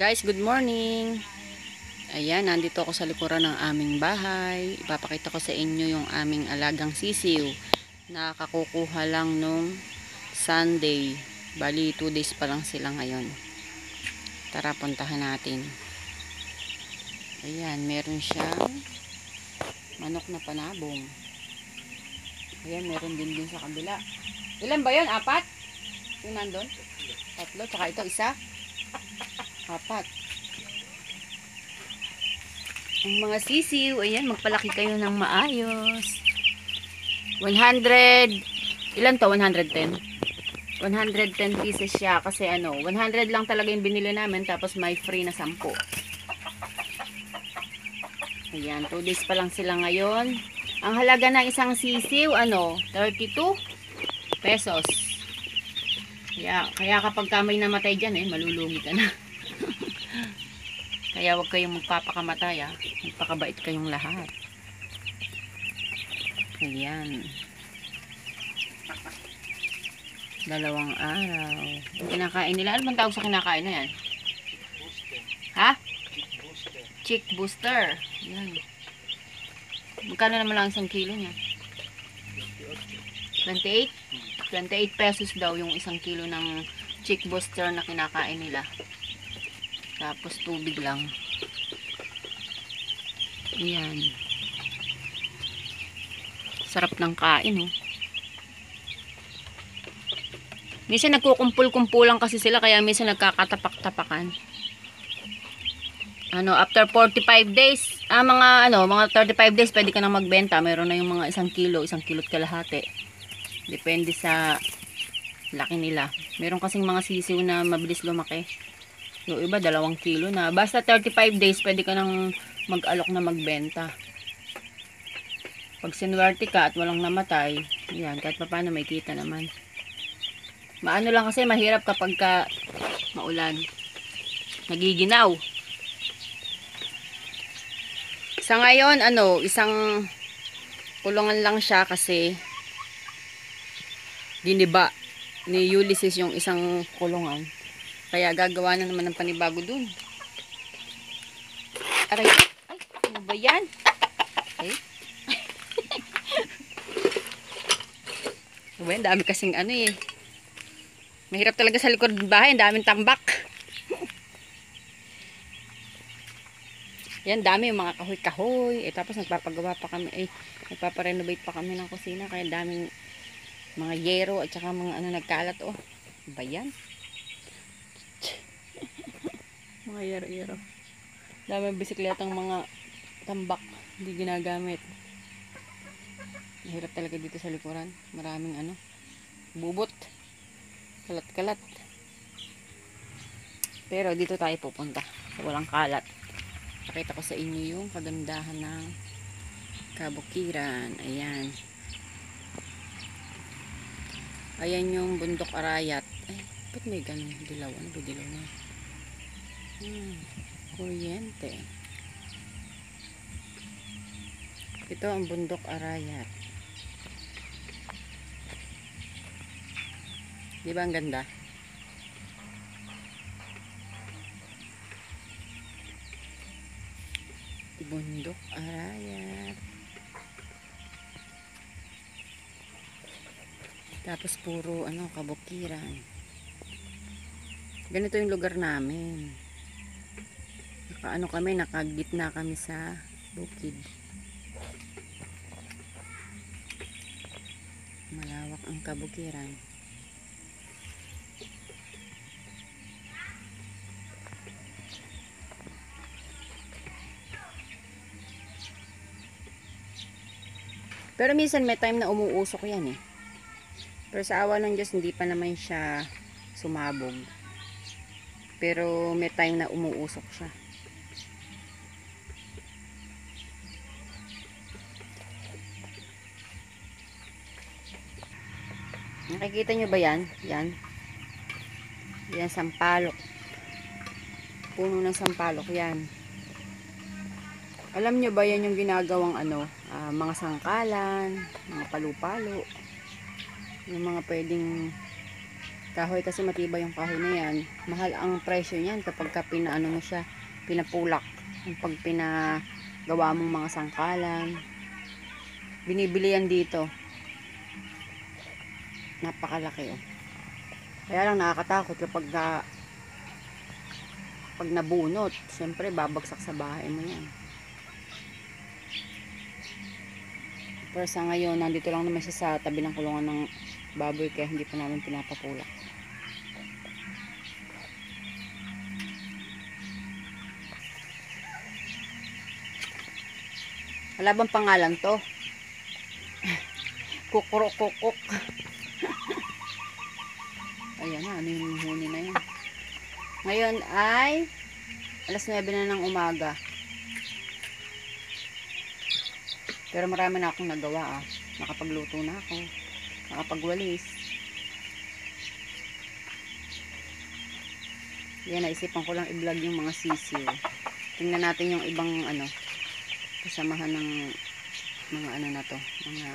Guys, good morning. Ayan, nandito ako sa likuran ng aming bahay. Ipapakita ko sa inyo yung aming alagang sisiw. Nakakukuha lang nung Sunday. Bali, 2 days pa lang sila ngayon. Tara, puntahan natin. Ayan, meron siyang manok na panabong. Ayan, meron din sa kabila. Ilan ba yun? 4? Yung nandun? 3, tsaka ito isa. 4. Ang mga sisiw, ayan, magpalaki kayo ng maayos. 100, ilan to? 110? 110 pieces siya kasi 100 lang talaga yung binili namin tapos may free na 10. Ayan, 2 days pa lang sila ngayon. Ang halaga ng isang sisiw, 32 pesos. Kaya kapag ka may namatay dyan, malulugi ka na. Kaya huwag kayong magpapakamatay, magpakabait kayong lahat. Ayan. 2 araw. Yung kinakain nila, ano bang tawag sa kinakain na yan? Ha? Chick booster. Ayan. Magkano naman lang 1 kilo niya? 28? 28 pesos daw yung 1 kilo ng chick booster na kinakain nila. Tapos tubig lang. Ayan. Sarap ng kain, Minsan nagkukumpul-kumpulan kasi sila kaya minsan nagkakatapak-tapakan. After 45 days, mga 35 days pwede ka nang magbenta. Meron na yung mga 1 kilo, 1 kilo't kalahati. Depende sa laki nila. Meron kasing mga sisiw na mabilis lumaki. Yung iba 2 kilo na. Basta 35 days pwede ka nang mag-alok na magbenta. Pag sinuwerte ka at walang namatay, yan, kahit pa paano may kita naman. Maano lang kasi mahirap kapag ka maulan. Nagiginaw. Sa ngayon, isang kulungan lang siya kasi diniba ni Ulysses yung isang kulungan. Kaya gagawa na naman ng panibago dun. Aray, ay, ano ba yan? Okay. Well, dami kasing mahirap talaga sa likod ng bahay, ang daming tambak. Yan, dami yung mga kahoy-kahoy. Tapos nagpapagawa pa kami, nagpaparenovate pa kami ng kusina. Kaya daming mga yero at saka mga nagkalat. Ano ba yan? Mga yero-yero. Daming bisikletang mga tambak. Hindi ginagamit. Mahirap talaga dito sa likuran. Maraming bubot. Kalat-kalat. Pero dito tayo pupunta. Walang kalat. Pakita ko sa inyo yung kagandahan ng kabukiran. Ayan. Ayan yung bundok Arayat. Ay, ba't may ganun dilaw? Ano ba dilaw na? Kuryente. Ito ang bundok Arayat. Di ba ang ganda? Bundok Arayat. Tapos puro kabukiran. Ganito yung lugar namin. Nakagitna kami sa bukid. Malawak ang kabukiran. Pero minsan may time na umuusok yan Pero sa awa ng Diyos hindi pa naman siya sumabog. Pero may time na umuusok siya. Nakikita nyo ba yan? Yan. Yan, sampalok. Puno ng sampalok yan. Alam nyo ba yan yung ginagawang mga sangkalan, mga palu-palo, yung mga pwedeng Kahoy kasi matibay yung kahoy na yan. Mahal ang presyo niyan kapag ka pinaano mo siya, pinapulak. Yung pag pinagawa mong mga sangkalan. Binibili yan dito. Napakalaki oh. Kaya lang nakakatakot kapag pag nabunot, siyempre babagsak sa bahay mo yan. Pero sa ngayon, nandito lang naman siya sa tabi ng kulungan ng baboy kaya hindi pa namin pinapapulak. Wala bang pangalan to? Kukurok-kukuk. Ayan na, ano yung huni na yan. Ngayon ay alas 9 na ng umaga. Pero marami na akong nagawa ah. Nakapagluto na ako. Nakapagwalis. Yan, naisipan ko lang i-vlog yung mga sisiw. Tingnan natin yung ibang ano, kasamahan ng mga ano na to, mga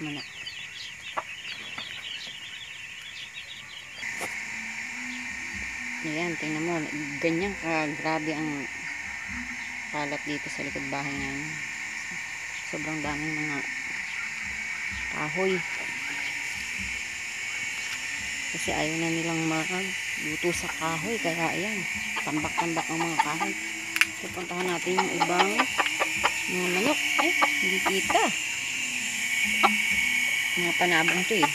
manok. Ayan, tingnan mo, ganyan grabe ang kalat dito sa likod bahay namin. Sobrang daming mga kahoy. Kasi ayaw na nilang magluto sa kahoy, kaya ayan, tambak-tambak ang mga kahoy. Pupuntahan natin yung ibang mga manok. Eh, hindi kita. Mga panabong to eh.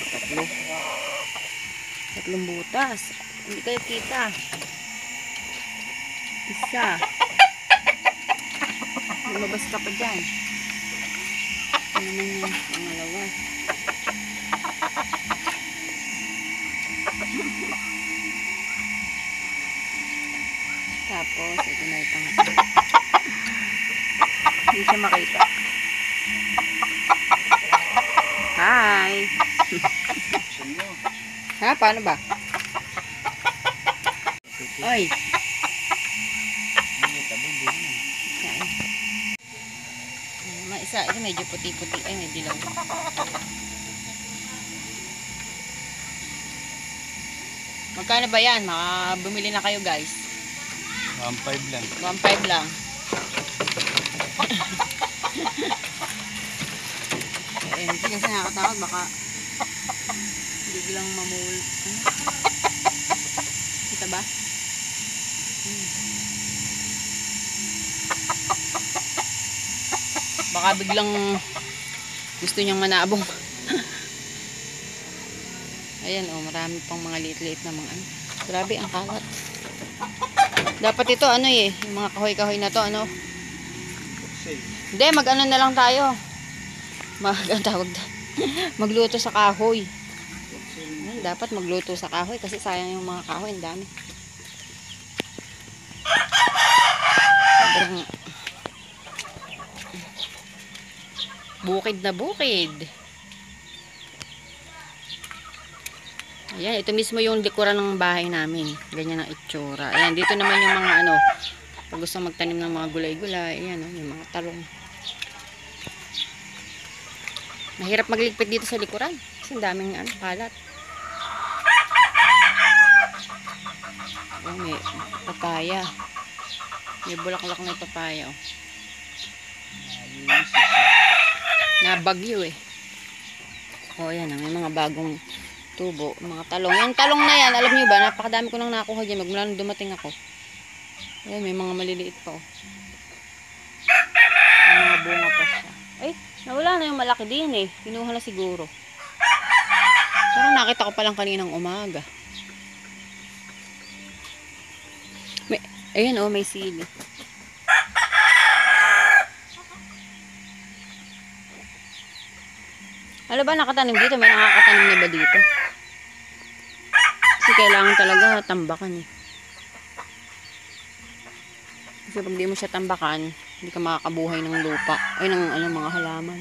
Tatlong butas. Hindi kayo kita. Isa. Lumabas ka pa dyan. Ano naman yung pangalawa. Tapos, ito na yung pangatlo. Hindi siya makita. Hi! Ha? Paano ba? Oy! Isa, ito medyo puti-puti. Ay, may dilaw. Magkano ba yan? Bumili na kayo guys. 1.5 lang. 1.5 lang. Eh, hindi kasi nakakatawag. Baka biglang mamul. Kita ba? Baka biglang gusto niyang manabong. Ayan oh, marami pang mga liit-liit na mga ano. Grabe ang kalat. Dapat ito ano eh, yung mga kahoy-kahoy na to ano. Hindi, mag-ano na lang tayo. Magluto sa kahoy. Dapat magluto sa kahoy kasi sayang yung mga kahoy, ang dami. Sobrang bukid na bukid. Ayan, ito mismo yung dekora ng bahay namin. Ganyan ang itsura. Ayan, dito naman yung mga ano, pag gusto magtanim ng mga gulay-gulay. Ayan, oh, yung mga talong. Mahirap magligpit dito sa likuran. Kasi daming ano, kalat. Oh, may papaya. May bulaklak na papaya. Oh. Nabagyo eh. Oh, ayan, may mga bagong tubo, mga talong. Yung talong na yan, alam niyo ba, napakadami ko nang nakuha dyan magmula nung dumating ako. Ayan, may mga maliliit pa oh. May mga bunga pa siya. Ay, nawala na yung malaki din eh. Kinuha na siguro. Pero nakita ko palang kaninang umaga. Ayan oh, may sili. Ano ba nakatanim dito? May nakakatanim na ba dito? Kasi kailangan talaga tambakan eh. Kasi pag di mo siya tambakan, hindi ka makakabuhay ng lupa. Ay, ng ano, mga halaman.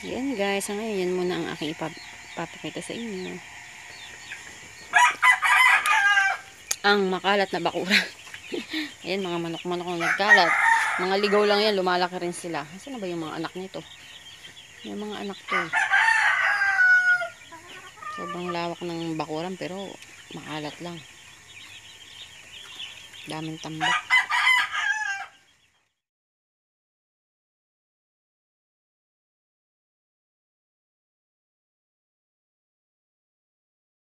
Yan guys, ngayon yan muna ang aking ipapakita sa inyo. Ang makalat na bakura. Ayan, mga manok-manok na nagkalat. Mga ligaw lang yan, lumalaki rin sila. Saan na ba yung mga anak nito? May mga anak to. Sobrang lawak ng bakuran pero makalat lang. Daming tambak.